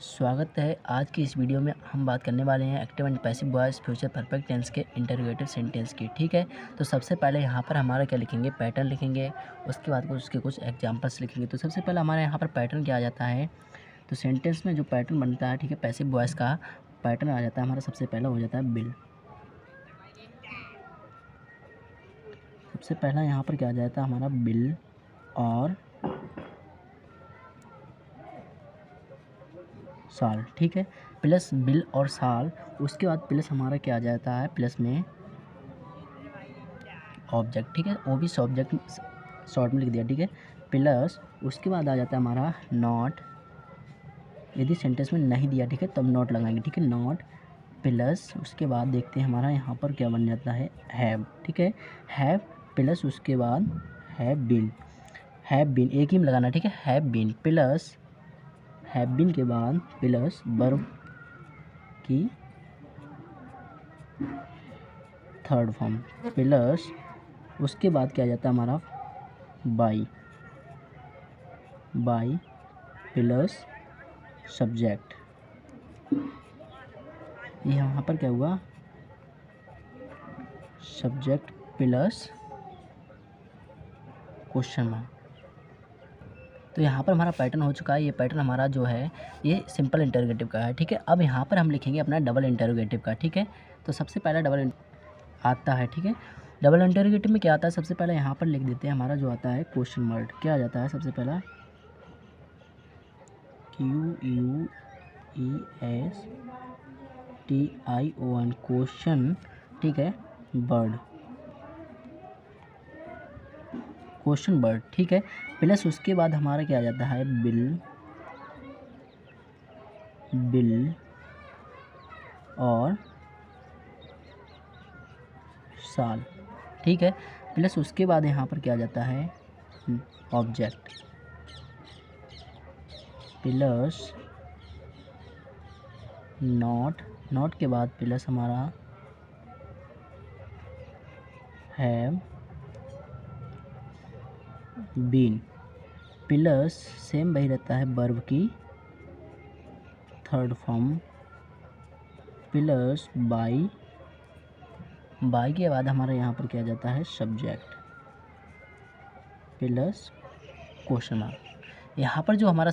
स्वागत है। आज की इस वीडियो में हम बात करने वाले हैं active and passive voice future perfect tense के इंटरोगेटिव सेंटेंस की। ठीक है, तो सबसे पहले यहाँ पर हमारा क्या लिखेंगे, पैटर्न लिखेंगे। उसके बाद उसके कुछ एग्जांपल्स लिखेंगे। तो सबसे पहले हमारे यहाँ पर पैटर्न क्या आ जाता है, तो सेंटेंस में जो पैटर्न बनता है, ठीक है, पैसिव वॉइस का पैटर्न आ जाता है हमारा। सबसे पहला हो जाता है बिल। सबसे पहला यहाँ पर क्या आ जाता है हमारा, बिल और साल। ठीक है, प्लस बिल और साल। उसके बाद प्लस हमारा क्या आ जाता है, प्लस में ऑब्जेक्ट। ठीक है, वो भी सब्जेक्ट शॉर्ट में लिख दिया। ठीक है, प्लस उसके बाद आ जाता है हमारा नॉट। यदि सेंटेंस में नहीं दिया, ठीक है, तब नॉट लगाएंगे। ठीक है, नॉट प्लस उसके बाद देखते हैं हमारा यहाँ पर क्या बन जाता है, हैव। ठीक है, हैव प्लस उसके बाद हैव बीन। हैव बीन एक ही में लगाना। ठीक है, have been plus have been के बाद प्लस वर्ब की थर्ड फॉर्म प्लस उसके बाद क्या आ जाता है हमारा, बाई। By plus subject. ये यहाँ पर क्या हुआ, सब्जेक्ट प्लस क्वेश्चन मार्क। तो यहाँ पर हमारा पैटर्न हो चुका है। ये पैटर्न हमारा जो है ये सिंपल इंटरोगेटिव का है। ठीक है, अब यहाँ पर हम लिखेंगे अपना डबल इंटरोगेटिव का। ठीक है, तो सबसे पहला डबल आता है। ठीक है, डबल इंटरोगेटिव में क्या आता है, सबसे पहले यहाँ पर लिख देते हैं हमारा जो आता है क्वेश्चन मार्क। क्या आ जाता है सबसे पहला, QUESTION क्वेश्चन। ठीक है, बर्ड, क्वेश्चन बर्ड। ठीक है, प्लस उसके बाद हमारा क्या आ जाता है, बिल। बिल और साल। ठीक है, प्लस उसके बाद यहाँ पर क्या आ जाता है, ऑब्जेक्ट प्लस नॉट। नॉट के बाद प्लस हमारा हैव बीन प्लस सेम वही रहता है वर्ब की third form plus by. By के बाद हमारा यहाँ पर क्या जाता है, सब्जेक्ट प्लस क्वेश्चन मार्क। यहाँ पर जो हमारा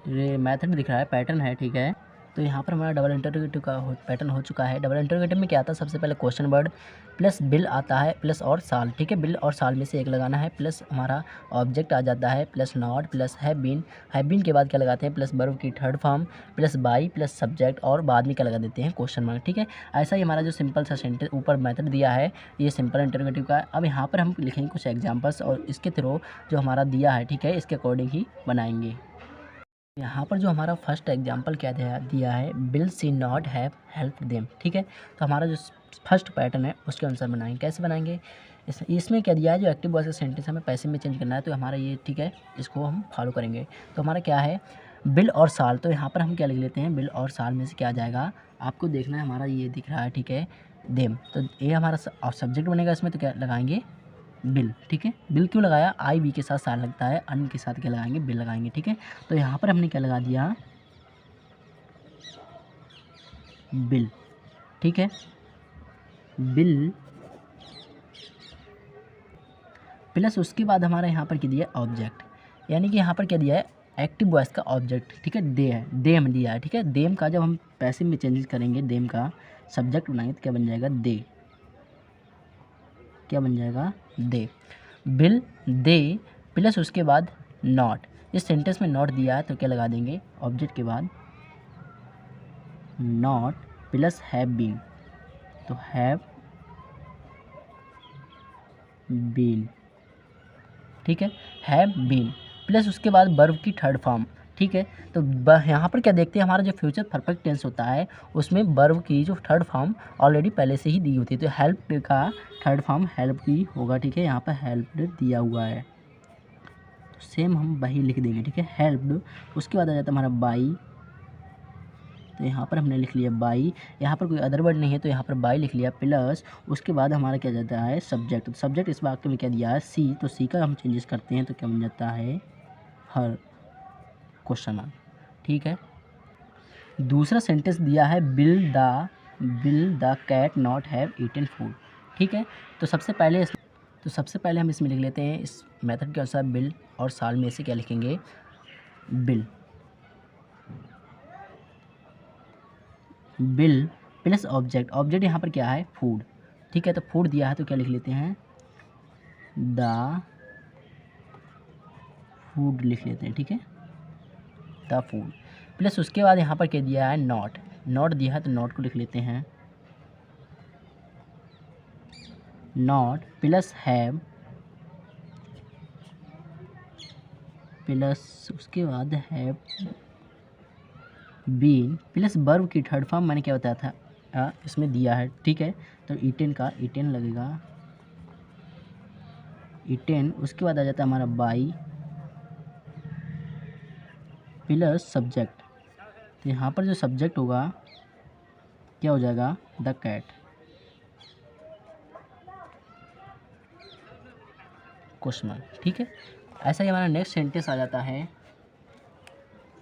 मेथड दिख रहा है, पैटर्न है। ठीक है, तो यहाँ पर हमारा डबल इंटरोगेटिव का पैटर्न हो चुका है। डबल इंटरोगेटिव में क्या आता है, सबसे पहले क्वेश्चन वर्ड प्लस बिल आता है प्लस और साल। ठीक है, बिल और साल में से एक लगाना है, प्लस हमारा ऑब्जेक्ट आ जाता है plus not plus have been. Have been के बाद क्या लगाते हैं, प्लस वर्ब की third form plus by plus subject और बाद में क्या लगा देते हैं, क्वेश्चन मार्क। ठीक है, ऐसा ही हमारा जो सिंपल सा सेंटेंस ऊपर मेथड दिया है, ये सिंपल इंटरोगेटिव का है। अब यहाँ पर हम लिखेंगे कुछ एग्जाम्पल्स और इसके थ्रू जो हमारा दिया है, ठीक है, इसके अकॉर्डिंग ही बनाएंगे। यहाँ पर जो हमारा फर्स्ट एग्जांपल क्या दिया है, will she not have help them. ठीक है, तो हमारा जो फर्स्ट पैटर्न है उसके अनुसार बनाएंगे। कैसे बनाएंगे, इसमें क्या दिया है, जो एक्टिव वॉइस का सेंटेंस हमें पैसे में चेंज करना है, तो हमारा ये, ठीक है, इसको हम फॉलो करेंगे। तो हमारा क्या है, बिल और साल। तो यहाँ पर हम क्या लिख लेते हैं, बिल और साल में से क्या आ जाएगा, आपको देखना है, हमारा ये दिख रहा है। ठीक है, देम, तो ये हमारा सब्जेक्ट बनेगा इसमें, तो क्या लगाएंगे, बिल। ठीक है, बिल क्यों लगाया, आई बी के साथ साल लगता है, अन के साथ क्या लगाएंगे, बिल लगाएंगे। ठीक है, तो यहाँ पर हमने क्या लगा दिया, बिल। ठीक है, बिल प्लस उसके बाद हमारा यहाँ पर क्या दिया, ऑब्जेक्ट। यानी कि यहाँ पर क्या दिया है, एक्टिव वॉइस का ऑब्जेक्ट। ठीक है, दे है, देम दिया है। ठीक है, देम का जब हम पैसिव में चेंजेस करेंगे, देम का सब्जेक्ट बनाएंगे तो क्या बन जाएगा, दे। क्या बन जाएगा, दे। बिल दे प्लस उसके बाद नॉट। इस सेंटेंस में नॉट दिया है तो क्या लगा देंगे, ऑब्जेक्ट के बाद नॉट प्लस हैव बीन, तो हैव बीन। ठीक है, हैव बीन प्लस उसके बाद वर्ब की थर्ड फॉर्म। ठीक है, तो यहाँ पर क्या देखते हैं, हमारा जो फ्यूचर परफेक्ट टेंस होता है उसमें वर्ब की जो थर्ड फॉर्म ऑलरेडी पहले से ही दी होती है, तो हेल्प का थर्ड फॉर्म हेल्प की होगा। ठीक है, यहाँ पर हेल्प दिया हुआ है, तो सेम हम वही लिख देंगे। ठीक है, हेल्प्ड। उसके बाद आ जाता है हमारा बाई, तो यहाँ पर हमने लिख लिया बाई। यहाँ पर कोई अदर वर्ड नहीं है तो यहाँ पर बाई लिख लिया, प्लस उसके बाद हमारा क्या जाता है, सब्जेक्ट। तो सब्जेक्ट इस वाक्य में क्या दिया है, सी, तो सी का हम चेंजेस करते हैं तो क्या बन जाता है, हर, क्वेश्चन मार्क। ठीक है, दूसरा सेंटेंस दिया है will the cat not have eaten food, ठीक है। तो सबसे पहले हम इसमें लिख लेते हैं, इस मेथड के अनुसार बिल और साल में से क्या लिखेंगे, बिल प्लस ऑब्जेक्ट यहाँ पर क्या है, फूड, ठीक है। तो फूड दिया है तो क्या लिख लेते हैं, द फूड लिख लेते हैं, ठीक है, द फूड। प्लस उसके बाद यहाँ पर क्या दिया है, नॉट दिया है तो नॉट को लिख लेते हैं, नॉट प्लस हैव प्लस उसके बाद हैव बीन प्लस वर्ब की थर्ड फॉर्म मैंने क्या बताया था, इसमें दिया है, ठीक है। तो ईटेन लगेगा, ईटेन। उसके बाद आ जाता है हमारा बाई प्लस सब्जेक्ट। तो यहाँ पर जो सब्जेक्ट होगा क्या हो जाएगा, द कैट, क्वेश्चन मार्क, ठीक है। ऐसा ही हमारा नेक्स्ट सेंटेंस आ जाता है,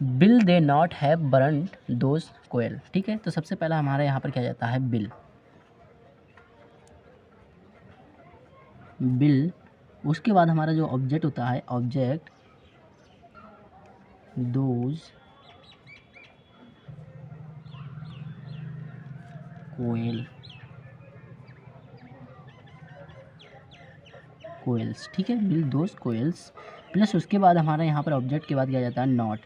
will they not have burned those coal, ठीक है। तो सबसे पहला हमारा यहाँ पर क्या जाता है, बिल। उसके बाद हमारा जो ऑब्जेक्ट होता है, ऑब्जेक्ट दोज कोयल्स, ठीक है, बिल दोज कोयल्स। प्लस उसके बाद हमारा यहाँ पर ऑब्जेक्ट के बाद क्या जाता है, नॉट।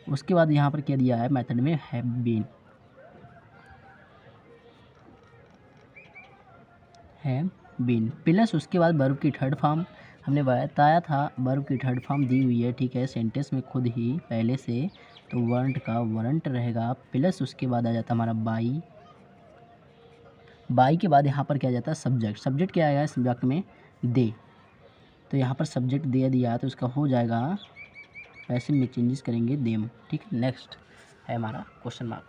उसके बाद यहाँ पर क्या दिया है मेथड में, हैव बीन, प्लस उसके बाद वर्ब की थर्ड फॉर्म हमने बताया था, वर्ब की थर्ड फॉर्म दी हुई है, ठीक है, सेंटेंस में खुद ही पहले से। तो वर्ंट का वरंट रहेगा, प्लस उसके बाद आ जाता हमारा बाई के बाद यहाँ पर क्या जाता है, सब्जेक्ट क्या आएगा इस वाक्य में, दे। तो यहाँ पर सब्जेक्ट दे दिया तो उसका हो जाएगा, ऐसे में चेंजेस करेंगे देम, ठीक है। नेक्स्ट है हमारा क्वेश्चन मार्क।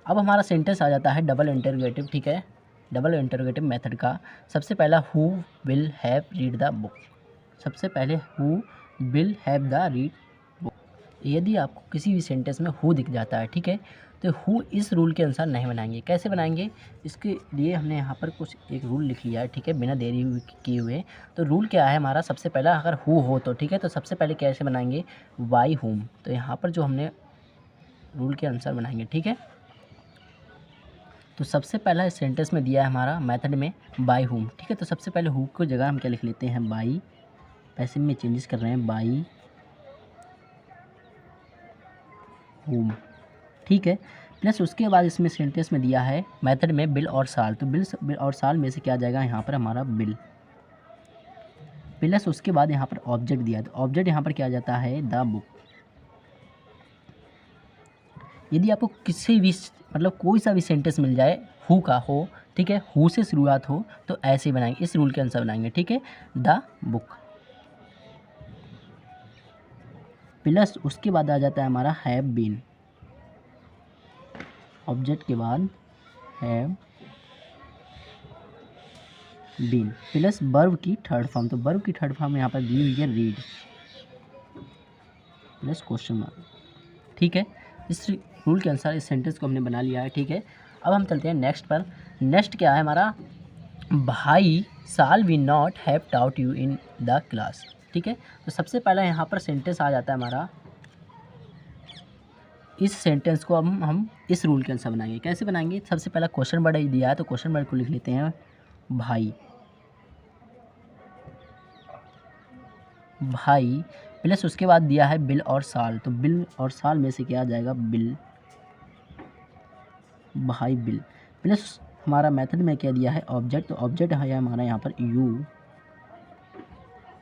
अब हमारा सेंटेंस आ जाता है डबल इंटरोगेटिव, ठीक है, डबल इंटरोगेटिव मेथड का। सबसे पहला who will have read the book, सबसे पहले who will have the read book. यदि आपको किसी भी सेंटेंस में हु दिख जाता है, ठीक है, तो हु इस रूल के अनुसार नहीं बनाएंगे। कैसे बनाएंगे, इसके लिए हमने यहाँ पर कुछ एक रूल लिख लिया है, ठीक है, बिना देरी किए हुए। तो रूल क्या है हमारा, सबसे पहला अगर हु हो तो, ठीक है, तो सबसे पहले कैसे बनाएंगे, बाई हुम। तो यहाँ पर जो हमने रूल के अनुसार बनाएंगे, ठीक है। तो सबसे पहला इस सेंटेंस में दिया है हमारा मेथड में बाई हुम, ठीक है। तो सबसे पहले हु को जगह हम क्या लिख लेते हैं, बाई, पैसे में चेंजेस कर रहे हैं, बाई हुम, ठीक है। प्लस उसके बाद इसमें सेंटेंस में दिया है मेथड में बिल और साल। तो बिल और साल में से क्या आ जाएगा यहाँ पर हमारा बिल, प्लस उसके बाद यहाँ पर ऑब्जेक्ट दिया। तो ऑब्जेक्ट यहाँ पर क्या आ जाता है, द बुक। यदि आपको किसी भी मतलब कोई सा भी सेंटेंस मिल जाए हु का हो, ठीक है, हु से शुरुआत हो, तो ऐसे ही बनाएंगे, इस रूल के अनुसार बनाएंगे, ठीक है, द बुक। प्लस उसके बाद आ जाता है हमारा हैव बीन, ऑब्जेक्ट के बाद हैव बीन, प्लस वर्ब की थर्ड फॉर्म। तो वर्ब की थर्ड फॉर्म यहाँ पर दी हुई है रीड, प्लस क्वेश्चन मार्क, ठीक है। इस रूल के अनुसार इस सेंटेंस को हमने बना लिया है, ठीक है। अब हम चलते हैं नेक्स्ट पर। नेक्स्ट क्या है हमारा, भाई shall we not have taught you in the class, ठीक है। तो सबसे पहला यहाँ पर सेंटेंस आ जाता है हमारा, इस सेंटेंस को हम इस रूल के अनुसार बनाएंगे। कैसे बनाएंगे, सबसे पहला क्वेश्चन वर्ड दिया है तो क्वेश्चन वर्ड को लिख लेते हैं भाई, प्लस उसके बाद दिया है बिल और साल। तो बिल और साल में से क्या आ जाएगा, बिल, भाई बिल। प्लस हमारा मेथड में क्या दिया है, ऑब्जेक्ट। तो ऑब्जेक्ट है हमारा यहाँ पर यू,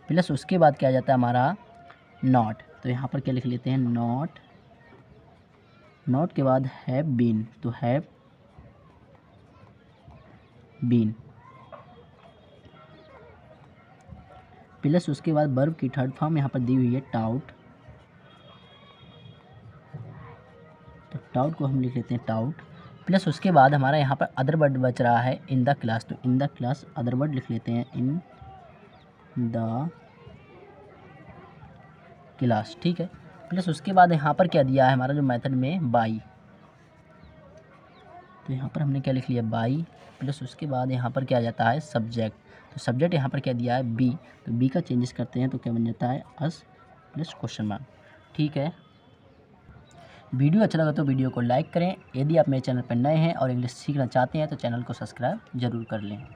प्लस उसके बाद क्या आ जाता है हमारा नॉट। तो यहाँ पर क्या लिख लेते हैं, नॉट के बाद हैव बीन, तो हैव बीन, प्लस उसके बाद वर्ब की थर्ड फॉर्म यहाँ पर दी हुई है टाउट। तो टाउट को हम लिख लेते हैं टाउट, प्लस उसके बाद हमारा यहाँ पर अदर वर्ड बच रहा है इन द क्लास। तो in the class other word लिख लेते हैं, इन द क्लास, ठीक है। प्लस उसके बाद यहाँ पर क्या दिया है हमारा जो मेथड में बाई, तो यहाँ पर हमने क्या लिख लिया बाई, प्लस उसके बाद यहाँ पर क्या आ जाता है सब्जेक्ट, तो सब्जेक्ट यहाँ पर क्या दिया है बी, तो बी का चेंजेस करते हैं तो क्या बन जाता है अस प्लस क्वेश्चन मार्क, ठीक है। वीडियो अच्छा लगा तो वीडियो को लाइक करें। यदि आप मेरे चैनल पर नए हैं और इंग्लिश सीखना चाहते हैं तो चैनल को सब्सक्राइब जरूर कर लें।